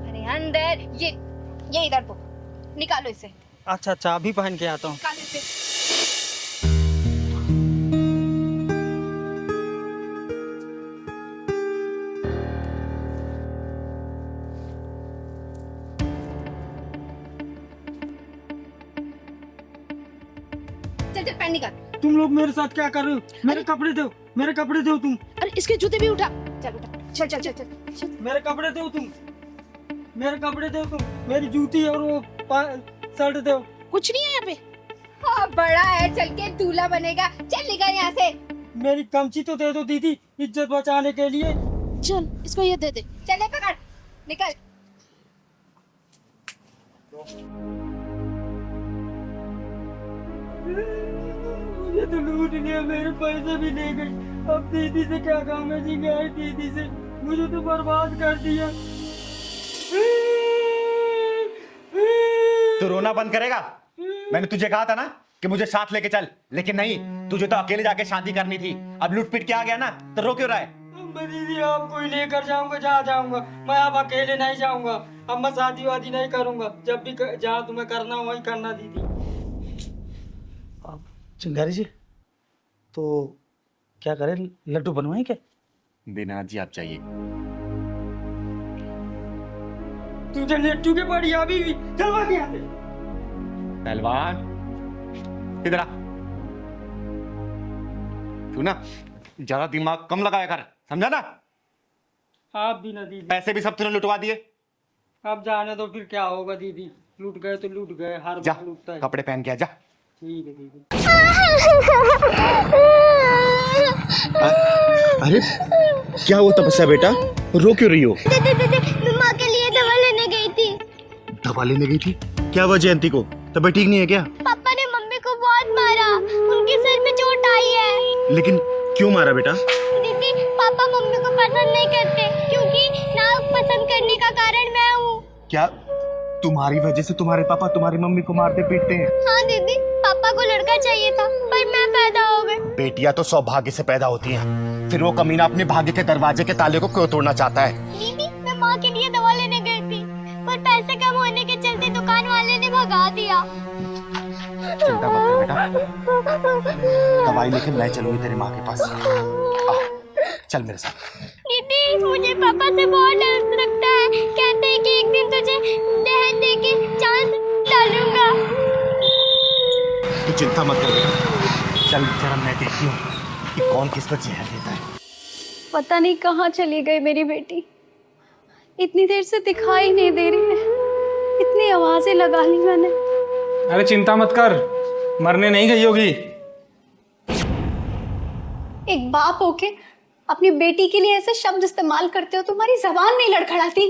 अरे अंदर, ये इधर तो निकालो इसे। अच्छा अच्छा अभी पहन के आता हूँ। निकालो इसे। चल चल पैंट निकाल। तुम लोग मेरे साथ क्या कर रहे हो? मेरे कपड़े दो, मेरे कपड़े दो तुम। अरे इसके जूते भी उठा। चल उठा, चल चल चल चल, चल। मेरे कपड़े दो तुम, मेरे कपड़े दो तुम, मेरी जूती और वो शर्ट दो। कुछ नहीं है यहाँ पे। हाँ बड़ा है, चल के दूल्हा बनेगा। चल निकल यहाँ से। मेरी कमची तो दे दो दीदी, इज्जत बचाने के लिए। चल इसको ये दे दे। चल पकड़, निकल। मुझे तो लूट लिया, मेरे पैसे भी ले गए। अब दीदी से क्या काम है जी, मैं दीदी से मुझे तो बर्बाद कर दिया। तू रोना बंद करेगा? मैंने तुझे कहा था ना कि मुझे साथ लेके चल, लेकिन नहीं, तुझे तो अकेले जाके शादी करनी थी। अब लूट पिट के आ गया ना, तो रो क्यों रहा है? दीदी आपको ही लेकर जाऊंगा, जहाँ जाऊंगा। मैं अब अकेले नहीं जाऊंगा। अब मैं शादी वादी नहीं करूंगा। जब भी जहाँ तुम्हें करना वही करना दीदी। चिंगारी जी तो क्या करें, लड्डू बनवाएं क्या? दीनानाथ जी आप चाहिए। तुझे लड्डू के पड़ी अभी भी चलवा के आते। पहलवान इधर आ। तू ना ज्यादा दिमाग कम लगाया कर, समझा ना? आप भी ना दीदी। पैसे भी सब तूने लुटवा दिए। अब जाने तो फिर क्या होगा दीदी, लूट गए तो लूट गए, हर जा बार लूटता है। कपड़े पहन के आ जा। ठीक है दीदी। अरे क्या हुआ तपस्या बेटा, रो क्यों रही हो? मैं माँ के लिए दवा लेने गई थी। दवा लेने गई थी? क्या हुआ जयंती को, तबीयत ठीक नहीं है क्या? पापा ने मम्मी को बहुत मारा, उनके सर में चोट आई है। लेकिन क्यों मारा बेटा? दीदी पापा मम्मी को पसंद नहीं करते, क्योंकि ना पसंद करने का कारण मैं हूँ। क्या तुम्हारी वजह से तुम्हारे पापा तुम्हारी मम्मी को मारते पीटते हैं? हाँ दीदी, पापा को लड़का चाहिए था पर मैं पैदा हो गई। बेटियां तो सौभाग्य से पैदा होती हैं, फिर वो कमीना अपने भाग्य के दरवाजे के ताले को क्यों तोड़ना चाहता है? दीदी मैं माँ के लिए दवा लेने गई थी, पर पैसे कम होने के चलते दुकान वाले ने भगा दिया। चिंता मत कर बेटा, दवाई लेके मैं चलूंगी तेरी माँ के पास। चल मेरे साथ। दीदी मुझे पापा से बहुत डर लगता है, कहते हैं कि एक दिन तुझे दहेज देके जान डालूंगा। तू चिंता मत कर बेटा, चल जरा मैं देखती हूँ कि कौन किसको जहर देता है। पता नहीं कहाँ चली गई मेरी बेटी, इतनी देर से दिखाई नहीं दे रही है। इतनी आवाजें लगा ली मैंने। अरे चिंता मत कर, मरने नहीं गई होगी। एक बाप होके अपनी बेटी के लिए ऐसे शब्द इस्तेमाल करते हो, तुम्हारी जबान नहीं लड़खड़ाती?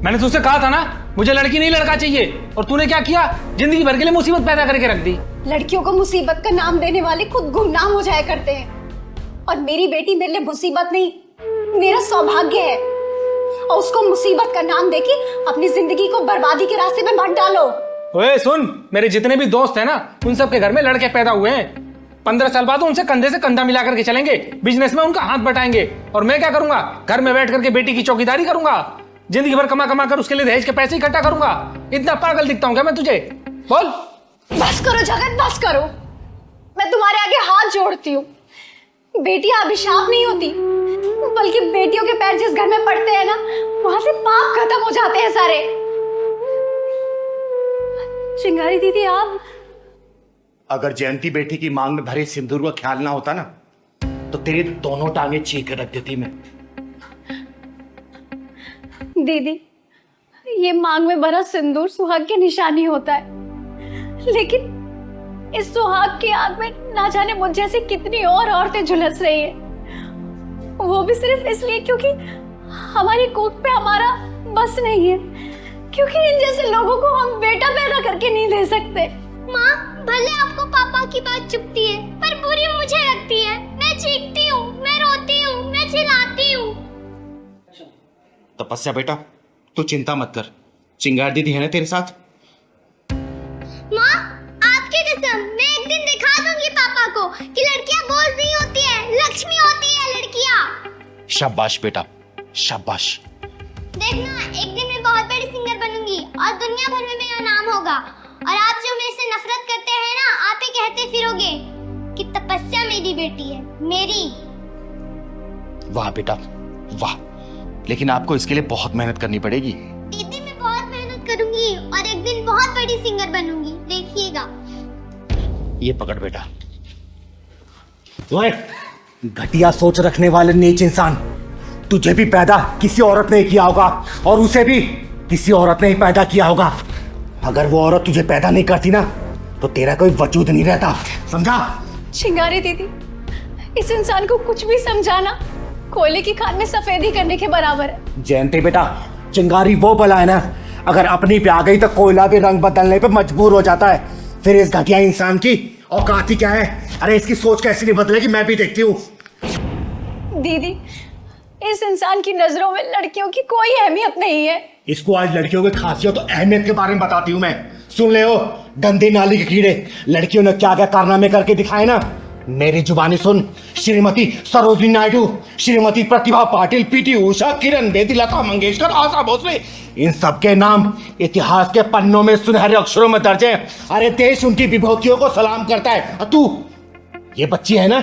मैंने तुझसे कहा था ना मुझे लड़की नहीं लड़का चाहिए, और तूने क्या किया, जिंदगी भर के लिए मुसीबत पैदा करके रख दी। लड़कियों को मुसीबत का नाम देने वाले खुद गुमनाम हो जाया करते हैं, और मेरी बेटी मेरे लिए मुसीबत नहीं, मेरा सौभाग्य है। और उसको मुसीबत का नाम देके अपनी जिंदगी को बर्बादी के रास्ते में मत डालो। ओए सुन, मेरे जितने भी दोस्त हैं ना, उन सब के घर में लड़के पैदा हुए हैं। 15 साल बाद उनसे कंधे से कंधा मिला करके चलेंगे, बिजनेस में उनका हाथ बटाएंगे। और मैं क्या करूंगा, घर में बैठ करके बेटी की चौकीदारी करूंगा, जिंदगी भर कमा कमा कर उसके लिए दहेज के पैसे इकट्ठा करूंगा। इतना पागल दिखता हूँ क्या मैं तुझे? बोल। बस करो जगत, बस करो। मैं तुम्हारे आगे हाथ जोड़ती हूँ। बेटियां अभिशाप नहीं होती, बल्कि बेटियों के पैर जिस घर में पड़ते हैं ना, वहां से पाप खत्म हो जाते हैं सारे। चिंगारी दीदी, आप अगर जयंती बेटी की मांग में भरे सिंदूर का ख्याल ना होता ना, तो तेरी दोनों टांगे चीर कर रख देती मैं। दीदी, ये मांग में भरा सिंदूर सुहाग की निशानी होता है, लेकिन इस सुहाग की आग में ना जाने मुझ जैसी कितनी और औरतें झुलस रही हैं, वो भी सिर्फ इसलिए क्योंकि हमारी कोख पे हमारा बस नहीं है, क्योंकि इन जैसे लोगों को हम बेटा पैदा करके नहीं दे सकते। माँ, भले आपको पापा की बात चुभती है, पर बुरी मुझे लगती है। मैं चीखती हूँ, मैं रोती हूँ, मैं चिल्लाती हूँ। तपस्या बेटा, तू चिंता मत कर, चिंगार दीदी है ना तेरे साथ। माँ, आपकी कसम, मैं एक दिन दिखा दूंगी पापा को कि लड़कियाँ बोझ नहीं होती है, लक्ष्मी होती है लड़कियाँ। शाबाश बेटा, शाबाश। देखना, एक दिन मैं बहुत बड़ी सिंगर बनूंगी और दुनिया भर में मेरा नाम होगा। और आप जो मेरे से नफरत करते हैं ना, आप ही कहते फिरोगे कि तपस्या मेरी बेटी है, मेरी। वाह बेटा, वाह। लेकिन आपको इसके लिए बहुत मेहनत करनी पड़ेगी। दीदी, मैं बहुत मेहनत करूंगी और एक दिन बहुत बड़ी सिंगर बनूंगी, देखिएगा। ये पकड़ बेटा। ओए, घटिया सोच रखने वाले नीच इंसान, तुझे भी पैदा किसी औरत ने किया होगा और उसे भी किसी औरत ने ही पैदा किया होगा। अगर वो औरत तुझे पैदा नहीं करती ना, तो तेरा कोई वजूद नहीं रहता, समझा? चिंगारी दीदी, इस इंसान को कुछ भी समझाना कोयले की खान में सफेदी करने के बराबर है। जयंती बेटा, चिंगारी वो बला है ना, अगर अपनी पे आ गई तो कोयला भी रंग बदलने पे मजबूर हो जाता है। फिर इस घटिया इंसान की औकात ही क्या है? अरे इसकी सोच कैसे नहीं बदलेगी, मैं भी देखती हूँ। दीदी, इस इंसान की नजरों में लड़कियों की कोई अहमियत नहीं है। इसको आज लड़कियों की खासियत और अहमियत के बारे में बताती हूँ मैं। सुन ले हो गंदे नाली के कीड़े, लड़कियों ने क्या क्या कारनामे करके दिखाए ना, मेरी जुबानी सुन। श्रीमती सरोजिनी नायडू, श्रीमती प्रतिभा पाटिल, पीटी उषा, किरण बेदी, लता मंगेशकर, आशा भोसले, इन सबके नाम इतिहास के पन्नों में सुनहरे अक्षरों में दर्ज है। अरे देश उनकी विभूतियों को सलाम करता है। और तू, ये बच्ची है ना,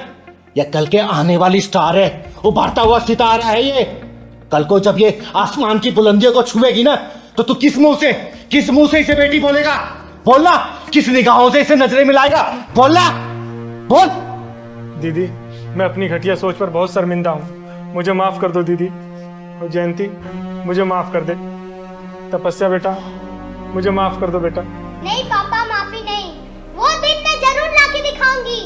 ये कल के आने वाली स्टार है, उभरता हुआ सितारा है ये। कल को जब ये आसमान की बुलंदियों को छुएगी ना, तो तू किस मुंह से इसे बेटी बोलेगा? बोलना, किस निगाहों से इसे नजरें मिलाएगा? बोलना, बोल। दीदी, मैं अपनी घटिया सोच पर बहुत शर्मिंदा हूँ, मुझे माफ कर दो दीदी। और जयंती, मुझे माफ कर दे। तपस्या बेटा, मुझे माफ कर दो बेटा। नहीं पापा, माफी नहीं। वो दिन मैं जरूर लाके दिखाऊंगी।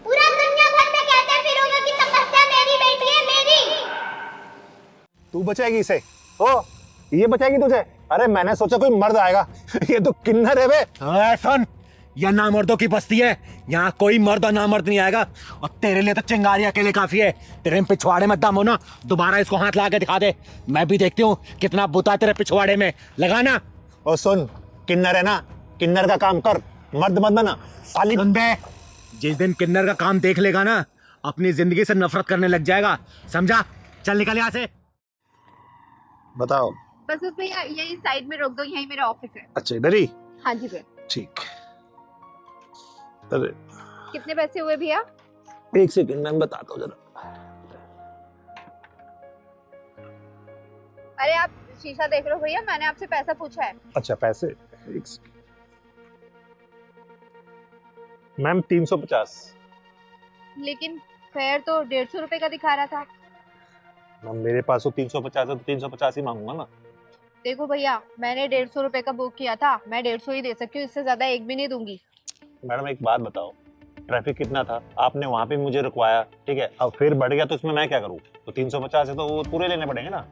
पूरा दुनिया भर में कहते फिरोगे कि तपस्या मेरी बेटी है, मेरी। तू बचाएगी इसे? ओ, ये बचाएगी तुझे? अरे मैंने सोचा कोई मर्द आएगा, ये तो किन्नर है बे। सुन, यह नामर्दों की बस्ती है, यहाँ कोई मर्द और नामर्द नहीं आएगा। और तेरे लिए तो चिंगारी अकेले काफी है। तेरे पिछवाड़े में दम हो ना, दोबारा इसको हाथ ला के दिखा दे, मैं भी देखती हूँ कितना बुता तेरे पिछवाड़े में लगाना। और सुन, किन्नर है ना, किन्नर का काम कर, मर्द मत बना साली बंदे। जिस दिन किन्नर का काम देख लेगा ना, अपनी जिंदगी से नफरत करने लग जाएगा, समझा? चल निकल यहाँ से। बताओ। बस भैया यही साइड में रोक दो, यही मेरा ऑफिस है। अच्छा, इधर ही? हाँ जी भैया। ठीक। अरे कितने पैसे हुए भैया? एक सेकंड, मैं बताता हूँ जरा। अरे आप शीशा देख रहे हो भैया, मैंने आपसे पैसा पूछा है। अच्छा, पैसे? एक सेकंड मैम, 350। लेकिन फेयर तो 150 रुपए का दिखा रहा था। मैम मेरे पास तो 350 है, तो 350 ही मांगूंगा ना। देखो भैया, मैंने 150 रुपए का बुक किया था, मैं 150 ही दे सकती हूँ, इससे ज्यादा एक भी नहीं दूंगी। मैडम एक बात बताओ, ट्रैफिक कितना था, आपने वहाँ पे मुझे रुकवाया, ठीक है, अब फिर बढ़ गया तो इसमें मैं क्या करूँ? तो 350 है तो वो पूरे लेने पड़ेंगे ना।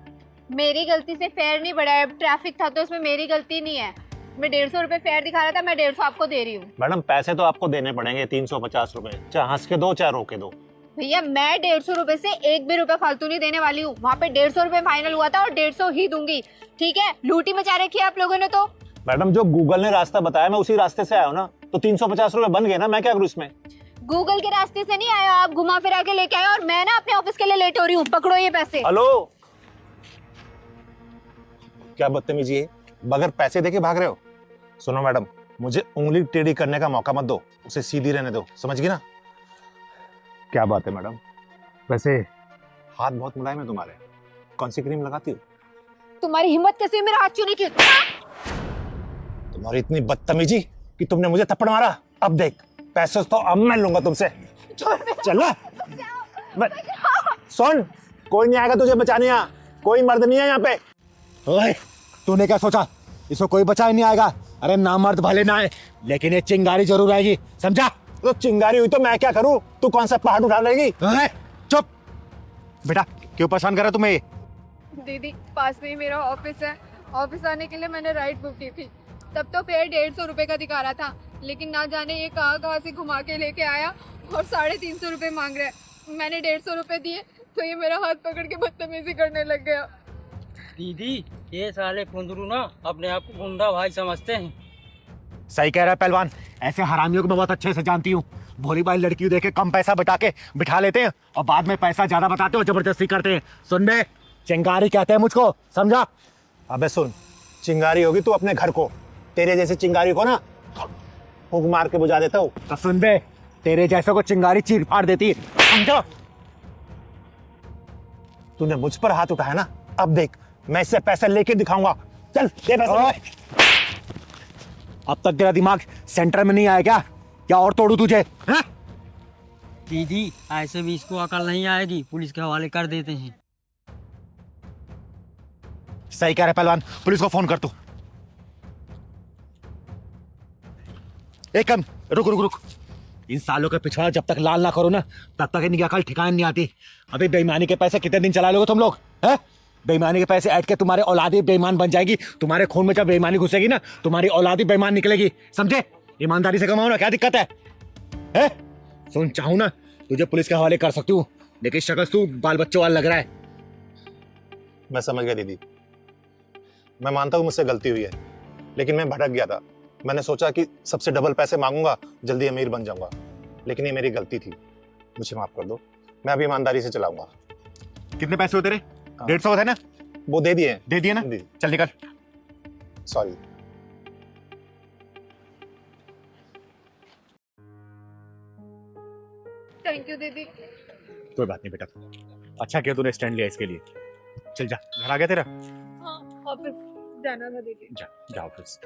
मेरी गलती से फेयर नहीं बढ़ा है, ट्रैफिक था तो इसमें मेरी गलती नहीं है। मैं 150 रुपए फेयर दिखा रहा था, मैं 150 आपको दे रही हूँ। मैडम पैसे तो आपको देने पड़ेंगे 350 रुपए, चाहे हंस के दो चाहे रोके दो। भैया मैं 150 रुपए से एक भी रुपए फालतू नहीं देने वाली हूँ। वहाँ पे 150 रुपए फाइनल हुआ था और 150 ही दूंगी, ठीक है? लूटी मचा रखी है आप लोगों ने तो। मैडम जो गूगल ने रास्ता बताया, मैं उसी रास्ते से आया हूँ ना, तो 350 रुपए बन गए ना, मैं क्या करूँ इसमें? गूगल के रास्ते से नहीं आया, आप घुमा फिरा के लेके आए और मैं ना अपने ऑफिस के लिए लेट हो रही हूँ। पकड़ो ये पैसे। हेलो, क्या बदतमीजी है, बगैर पैसे देके भाग रहे हो? सुनो मैडम, मुझे उंगली टेढ़ी करने का मौका मत दो, उसे सीधी रहने दो, समझ गई ना? क्या बात है मैडम? वैसे हाथ बहुत मुलायम है तुम्हारे, कौन सी क्रीम लगाती हो? तुम्हारी हिम्मत कैसे हुई मेरा हाथ छूने की? तुम्हारी इतनी बदतमीजी कि तुमने मुझे थप्पड़ मारा। अब देख, पैसे तो अब मैं लूंगा तुमसे। चल सुन, कोई नहीं आएगा तुझे बचाने, यहाँ कोई मर्द नहीं है यहाँ पे। ओए, तूने क्या सोचा इसको कोई बचा ही नहीं आएगा? अरे ना मर्द भले ना आए, लेकिन ये चिंगारी जरूर आएगी, समझा? तो चिंगारी हुई तो मैं क्या करूं? तू कौन सा पहाड़ उठा लेगी? चुप बेटा, क्यों परेशान कर रहा तुम्हें ये? दीदी पास में ही मेरा ऑफिस है, ऑफिस आने के लिए मैंने राइड बुक की थी। तब तो फेयर 150 रुपए का दिखा रहा था, लेकिन ना जाने ये कहाँ से घुमा के लेके आया और 350 रुपए मांग रहा है। मैंने 150 रुपए दिए तो ये मेरा हाथ पकड़ के बदतमीजी करने लग गया। दीदी ये साले कुंदरू ना अपने आप को गुंडा भाई समझते हैं। सही कह रहा है पहलवान, ऐसे हरामियों को मैं बहुत अच्छे से जानती हूँ। भोली भाई लड़की देखे कम पैसा बता के बिठा लेते हैं और बाद में पैसा ज्यादा बताते हो, जबरदस्ती करते हैं। सुन बे, चिंगारी कहते हैं मुझको, समझा? अबे सुन, चिंगारी होगी तू अपने घर को, तेरे जैसे चिंगारी को ना फूंक मार के बुझा देता हूँ। तो सुन बे, तेरे जैसे को चिंगारी चीर फाड़ देती है, समझा? तूने मुझ पर हाथ उठाया ना, अब देख मैं इससे पैसे लेके दिखाऊंगा। चल दे पैसे। अब तक तेरा दिमाग सेंटर में नहीं आया क्या? क्या और तोड़ू तुझे? हाँ? दीदी ऐसे भी इसको अकल नहीं आएगी, पुलिस के हवाले कर देते हैं। सही कह रहे पहलवान, पुलिस को फोन कर तू। एक कम रुक रुक रुक, इन सालों के पिछवाड़ा जब तक लाल ना करो ना, तब तक इनकी अकल ठिकाने नहीं आती। अभी बेईमानी के पैसे कितने दिन चला लोगे तुम लोग? हैं? बेईमानी के पैसे ऐड के तुम्हारे औलादी बेईमान बन जाएगी। तुम्हारे खून में जब बेईमानी घुसेगी ना, तुम्हारी औलादी बेईमान निकलेगी, समझे? ईमानदारी से कमाओ ना, क्या दिक्कत है? सुन, चाहूं ना तुझे पुलिस के हवाले कर सकती हूँ, लेकिन शक्ल तू बाल बच्चों वाला लग रहा है। मैं समझ गया दीदी, मैं मानता हूँ मुझसे गलती हुई है, लेकिन मैं भटक गया था। मैंने सोचा कि सबसे डबल पैसे मांगूंगा, जल्दी अमीर बन जाऊंगा, लेकिन ये मेरी गलती थी, मुझे माफ कर दो। मैं अभी ईमानदारी से चलाऊंगा। कितने पैसे हो तेरे? 150 है ना? वो दे दिए। दे दिए ना? चल निकल। सॉरी। थैंक यू दीदी। कोई बात नहीं बेटा, अच्छा किया तूने स्टैंड लिया इसके लिए। चल जा, घर आ गया तेरा? हाँ, ऑफिस जाना था दीदी। जा ऑफिस।